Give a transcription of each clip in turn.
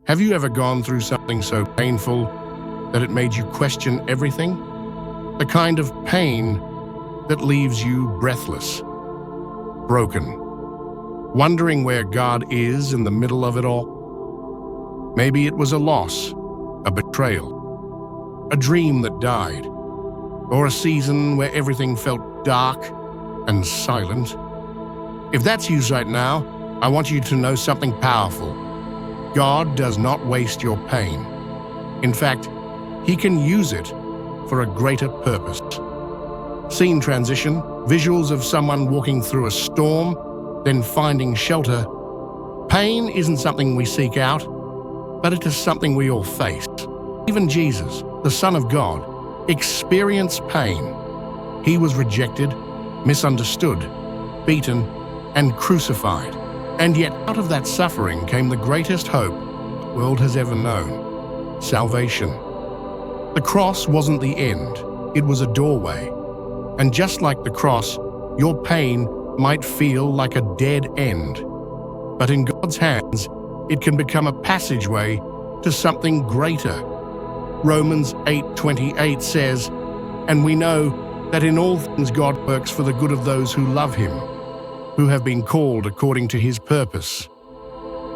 Have you ever gone through something so painful that it made you question everything? The kind of pain that leaves you breathless, broken, wondering where God is in the middle of it all. Maybe it was a loss, a betrayal, a dream that died, or a season where everything felt dark and silent. If that's you right now, I want you to know something powerful. God does not waste your pain. In fact, He can use it for a greater purpose. Scene transition, visuals of someone walking through a storm, then finding shelter. Pain isn't something we seek out, but it is something we all face. Even Jesus, the Son of God, experienced pain. He was rejected, misunderstood, beaten, and crucified. And yet out of that suffering came the greatest hope the world has ever known: salvation. The cross wasn't the end, it was a doorway. And just like the cross, your pain might feel like a dead end. But in God's hands, it can become a passageway to something greater. Romans 8:28 says, "And we know that in all things God works for the good of those who love Him, who have been called according to His purpose."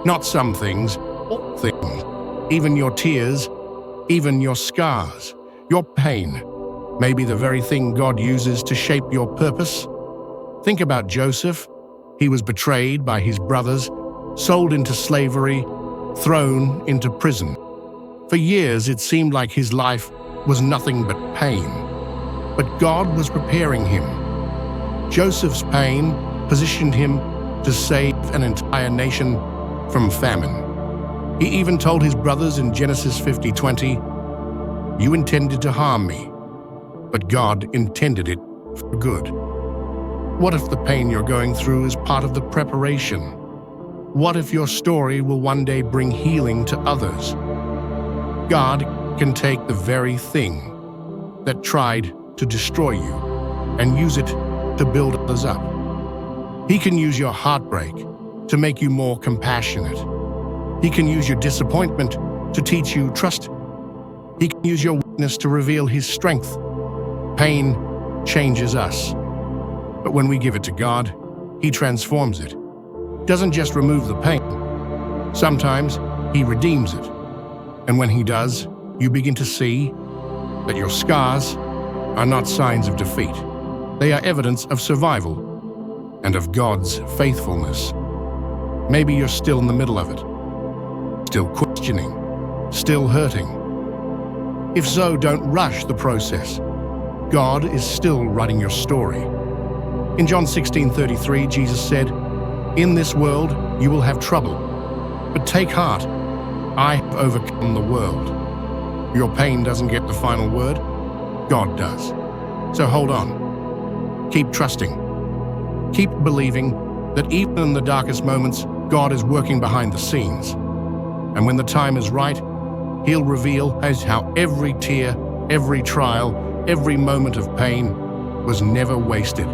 Not some things, all things, even your tears, even your scars, your pain, may be the very thing God uses to shape your purpose. Think about Joseph. He was betrayed by his brothers, sold into slavery, thrown into prison. For years, it seemed like his life was nothing but pain. But God was preparing him. Joseph's pain positioned him to save an entire nation from famine. He even told his brothers in Genesis 50:20, "You intended to harm me, but God intended it for good." What if the pain you're going through is part of the preparation? What if your story will one day bring healing to others? God can take the very thing that tried to destroy you and use it to build others up. He can use your heartbreak to make you more compassionate. He can use your disappointment to teach you trust. He can use your weakness to reveal His strength. Pain changes us. But when we give it to God, He transforms it. Doesn't just remove the pain. Sometimes He redeems it. And when He does, you begin to see that your scars are not signs of defeat. They are evidence of survival and of God's faithfulness. Maybe you're still in the middle of it, still questioning, still hurting. If so, don't rush the process. God is still writing your story. In John 16:33, Jesus said, "In this world you will have trouble, but take heart, I have overcome the world." Your pain doesn't get the final word, God does. So hold on. Keep trusting. Keep believing that even in the darkest moments, God is working behind the scenes. And when the time is right, He'll reveal how every tear, every trial, every moment of pain was never wasted.